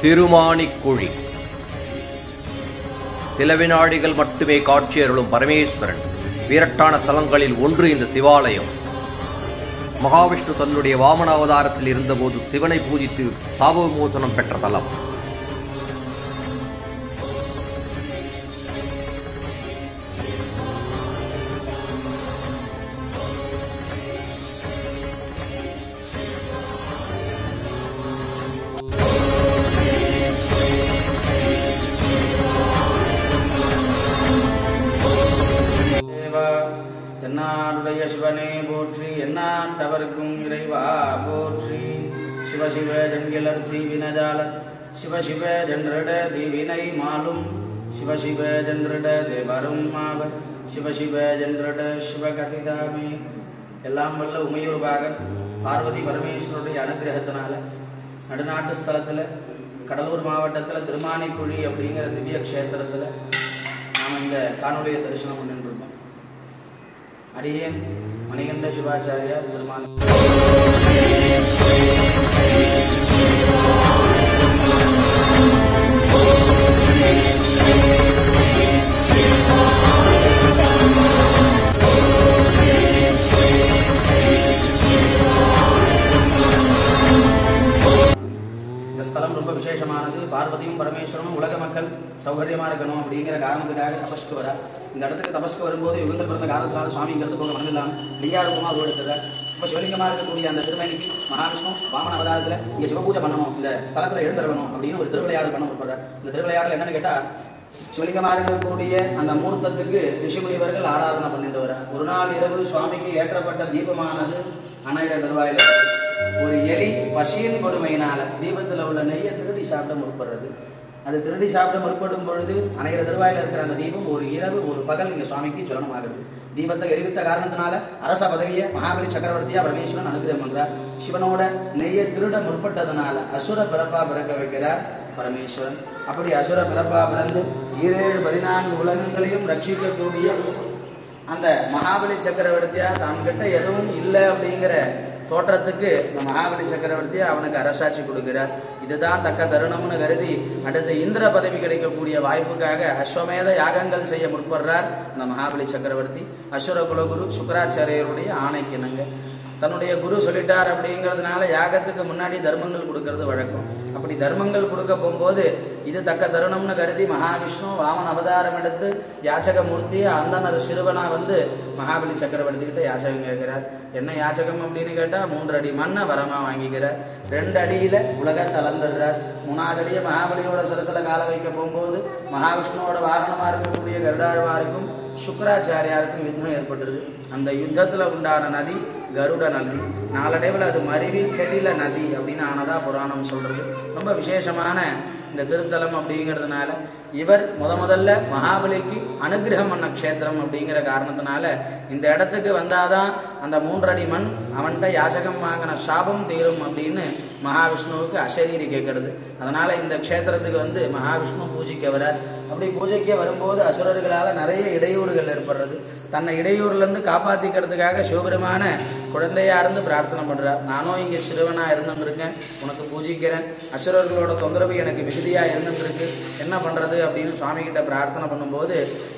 திருமானிக்குழி. சில வினாடிகள் மட்டுமே காட்சியருளும் பரமேஸ்வரன் வீரட்டான தலங்களில் ஒன்று இந்த சிவாலயம். மகாவிஷ்ணு தன்னுடைய வாமன அவதாரத்தில் இருந்தபோது சிவனை பூஜித்து சாப விமோசனம் பெற்ற தலம். தென்னாடுடைய சிவனே போற்றி, எந்நாட்டவர்க்கும் இறைவா போற்றி. சிவசிவ ஜன்கிலர் தீவினஜால சிவசிவ ஜன்ரட தீவினை மாலும் சிவசிவ ஜன்ரட தேவரும் மாவர் சிவசிவ ஜன்ரட சிவகதிதாமே. எல்லாம் வல்ல உமையூர்பாகன் பார்வதி பரமேஸ்வருடைய அனுகிரகத்தினால நடுநாட்டு ஸ்தலத்தில் கடலூர் மாவட்டத்தில் திருமானிக்குழி அப்படிங்கிற திவ்ய க்ஷேத்திரத்தில் நாம் இந்த காணொலியை தரிசனம் பண்ணிட்டு இருக்கோம். அடியேன் மணிகண்ட சிவாச்சாரியார் திருமானி. ஸ்தலம் ரொம்ப விசேஷமானது. பார்வதியும் பரமேஸ்வரனும் உலக மக்கள் சௌகரியமா இருக்கணும் அப்படிங்கிற காரணத்துக்காக தபஸ்க்கு வர இந்த இடத்துக்கு தபஸ்க்கு வரும்போது யுகங்கள் பிறந்த காலத்தினால சுவாமி இங்கிறது போக மனதில்லாம லிங்காரூபமா அது எடுத்தது. இப்போ சிவலிங்கமா இருக்கக்கூடிய அந்த திருமணிக்கு மகாவிஷ்ணு வாமன அவதாரத்துல இங்க சிவபூஜை பண்ணணும், இந்த ஸ்தலத்துல எழுந்திரணும் அப்படின்னு ஒரு திருவிளையாடல் பண்ண முற்படுறார். இந்த திருவிளையாடல் என்னன்னு கேட்டா, சிவலிங்கமா இருக்கக்கூடிய அந்த மூர்த்தத்துக்கு ரிஷிமுனிவர்கள் ஆராதனை பண்ணிட்டு வர ஒரு நாள் இரவு சுவாமிக்கு ஏற்றப்பட்ட தீபமானது அணைகிற தருவாயில ஒரு எலி பசியின் கொடுமையினால தீபத்துல உள்ள நெய்யை திருடி சாப்பிட முற்படுறது. அது திருடி சாப்பிட முற்படும் பொழுது அணைகிற தருவாயில இருக்கிற அந்த தீபம் ஒரு இரவு ஒரு பகல் இங்க சுவாமிக்கு ஜலனமாகிறது. தீபத்தை எரிவித்த காரணத்தினால அரச பதவியை மகாபலி சக்கரவர்த்தியா பரமேஸ்வரன் அனுகிரகம் பண்றார். சிவனோட நெய்யை திருட முற்பட்டதுனால அசுர பிறப்பா பிறக்க வைக்கிறார் பரமேஸ்வரன். அப்படி அசுர பிறப்பா பிறந்து 14 உலகங்களையும் ரட்சிக்கக்கூடிய அந்த மகாபலி சக்கரவர்த்தியா தான்கிட்ட எதுவும் இல்லை அப்படிங்கிற தோற்றத்துக்கு மகாபலி சக்கரவர்த்தி அவனுக்கு அரசாட்சி கொடுக்கிறார். இதுதான் தக்க தருணம்னு கருதி அடுத்து இந்திர பதவி கிடைக்கக்கூடிய வாய்ப்புக்காக அஸ்வமேத யாகங்கள் செய்ய முற்படுறார் இந்த மகாபலி சக்கரவர்த்தி. அசுர குலகுரு சுக்கராச்சாரியருடைய ஆணைக்கிணங்க தன்னுடைய குரு சொல்லிட்டார் அப்படிங்கிறதுனால யாகத்துக்கு முன்னாடி தர்மங்கள் கொடுக்கறது வழக்கம். அப்படி தர்மங்கள் கொடுக்க போகும்போது இது தக்க தருணம்னு கருதி மகாவிஷ்ணு வாமன் அவதாரம் எடுத்து யாச்சக மூர்த்தி அந்தனர் சிறுவனா வந்து மகாபலி சக்கரவர்த்தி கிட்ட யாச்சகம் கேட்கிறார். என்ன யாச்சகம் அப்படின்னு கேட்டா 3 அடி மண்ணை வரமா வாங்கிக்கிறார். 2 அடியில உலகத்தை அளந்துடுறார். 3வது அடியை மகாபலியோட சிரசில கால வைக்க போகும்போது மகாவிஷ்ணுவோட வாகனமா இருக்கக்கூடிய கருடாழ்வாருக்கும் சுக்கராச்சாரியாருக்கும் யுத்தம் ஏற்பட்டுருது. அந்த யுத்தத்துல உண்டான நதி கருட நதி. நாளடைவில் அது மருவி கெடில நதி அப்படின்னு ஆனதா புராணம் சொல்றது. ரொம்ப விசேஷமான இந்த திருத்தலம் அப்படிங்கிறதுனால இவர் முதல்ல மகாபலிக்கு அனுகிரகம் பண்ண க்ஷேத்திரம் அப்படிங்கிற காரணத்தினால இந்த இடத்துக்கு வந்தாதான் அந்த 3 அடி மண் அவன்கிட்ட யாச்சகம் வாங்கின சாபம் தீரும் அப்படின்னு மகாவிஷ்ணுவுக்கு அசரீரி கேட்கறது. அதனால இந்த க்ஷேத்திரத்துக்கு வந்து மகாவிஷ்ணு பூஜிக்க வரார். அப்படி பூஜைக்க வரும்போது அசுரர்களால நிறைய இடையூறுகள் ஏற்படுறது. தன்னை இடையூறுல இருந்து காப்பாத்திக்கிறதுக்காக சிவபெருமான குழந்தையா இருந்து பிரார்த்தனை பண்றார். நானும் இங்க சிறுவனா இருந்துருக்கேன், உனக்கு பூஜிக்கிறேன், அசுரர்களோட தொந்தரவு எனக்கு மிகுதியா இருந்துருக்கு, என்ன பண்றது அப்படின்னு சுவாமி கிட்ட பிரார்த்தனை பண்ணும்போது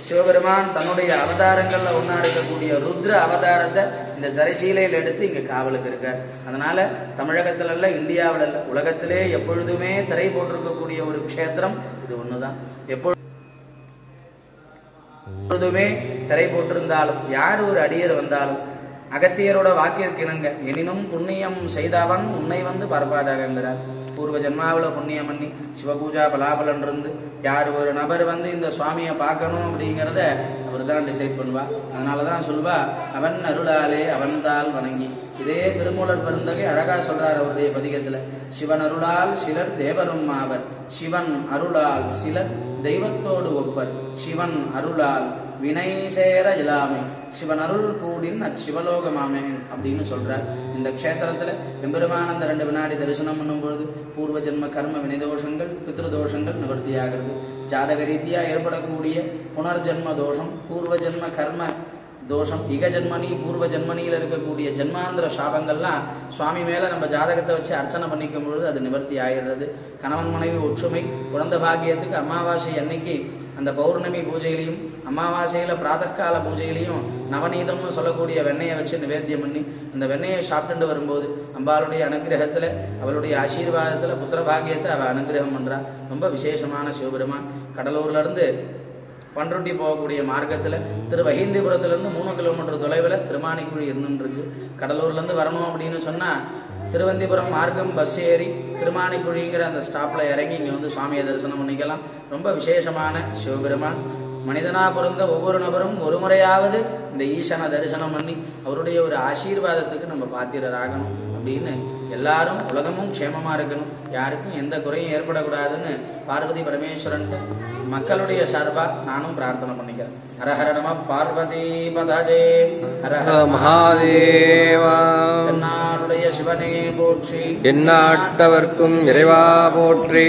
சிவபெருமான் தன்னுடைய அவதாரங்கள்ல ஒன்னா இருக்கக்கூடிய ருத்ர அவதாரத்தை இந்த தரிசீலையில் எடுத்து இங்க காவலுக்கு இருக்கார். அதனால தமிழகத்துல இல்ல, இந்தியாவில இல்ல, உலகத்திலே எப்பொழுதுமே திரை போட்டிருக்கக்கூடிய ஒரு க்ஷேத்திரம் இது ஒண்ணுதான். எப்பொழுதுமே திரை போட்டிருந்தாலும் யார் ஒரு அடியர் வந்தாலும் அகத்தியரோட வாக்கிற்கு இணங்க எனினும் புண்ணியம் செய்தவன் உன்னை வந்து பார்ப்பாதாகங்கிறார். பூர்வ ஜென்மாவில் புண்ணியம் பண்ணி சிவபூஜா பலாபலன் இருந்து யார் ஒரு நபர் வந்து இந்த சுவாமியை பார்க்கணும் அப்படிங்கிறத அவர் தான் டிசைட் பண்ணுவா. அதனாலதான் சொல்வா, அவன் அருளாலே அவன்தால் வணங்கி. இதே திருமூலர் பெருந்தகை அழகா சொல்றார் அவருடைய பதிகத்துல, சிவன் அருளால் சிலர் தேவரும் ஆவர், சிவன் அருளால் சிலர் தெய்வத்தோடு ஒப்பர், சிவன் அருளால் வினை சேர இல்லாமை, சிவன் அருள் கூடின் அச்சிவலோகமாமே அப்படின்னு சொல்றார். இந்த க்ஷேத்திரத்துல எம்பெருமான அந்த 2 வினாடி தரிசனம் பண்ணும் பொழுது பூர்வ ஜென்ம கர்ம வினைதோஷங்கள் பித்ருதோஷங்கள் நிவர்த்தி ஆகிறது. ஜாதக ரீதியா ஏற்படக்கூடிய புனர்ஜென்ம தோஷம், பூர்வ ஜென்ம கர்ம தோஷம் இக ஜென்மனி பூர்வ ஜென்மனியில் இருக்கக்கூடிய ஜென்மாந்திர சாபங்கள்லாம் சுவாமி மேலே நம்ம ஜாதகத்தை வச்சு அர்ச்சனை பண்ணிக்கும் பொழுது அது நிவர்த்தி ஆயிடுறது. கணவன் மனைவி ஒற்றுமை, குழந்தை பாக்கியத்துக்கு அமாவாசை அன்னைக்கு அந்த பௌர்ணமி பூஜையிலையும் அமாவாசையில் பிராத்தகால பூஜையிலையும் நவநீதம்னு சொல்லக்கூடிய வெண்ணெயை வச்சு நிவேத்தியம் பண்ணி அந்த வெண்ணெயை சாப்பிட்டுட்டு வரும்போது அம்பாளுடைய அனுகிரகத்தில் அவளுடைய ஆசீர்வாதத்தில் புத்திர பாக்கியத்தை அவள் அனுகிரகம் பண்ணுறா. ரொம்ப விசேஷமான சிவபெருமான். கடலூர்லேருந்து பண்ருட்டி போகக்கூடிய மார்க்கத்தில் திருவஹீந்திபுரத்துலேருந்து 3 கிலோமீட்டர் தொலைவில் திருமானிக்குழி இருந்துருக்கு. கடலூர்லேருந்து வரணும் அப்படின்னு சொன்னால் திருவந்திபுரம் மார்க்கம் பஸ் ஏறி திருமானிக்குழிங்கிற அந்த ஸ்டாப்பில் இறங்கி இங்கே வந்து சுவாமியை தரிசனம் பண்ணிக்கலாம். ரொம்ப விசேஷமான சிவபெருமான். மனிதனாக பிறந்த ஒவ்வொரு நபரும் ஒரு முறையாவது இந்த ஈசனை தரிசனம் பண்ணி அவருடைய ஒரு ஆசீர்வாதத்துக்கு நம்ம பாத்திரராகணும் அப்படின்னு எல்லாரும் உலகமும் க்ஷேமமாக இருக்கணும், யாருக்கும் எந்த குறையும் ஏற்படக்கூடாதுன்னு பார்வதி பரமேஸ்வரன்ட்டு மக்களுடைய சார்பாக நானும் பிரார்த்தனை பண்ணிக்கிறேன். ஹரஹர நம பார்வதி பதஜே, ஹரஹர மகாதேவா. தென்னாடுடைய சிவனே போற்றி, எந்நாட்டவர்க்கும் இறைவா போற்றி.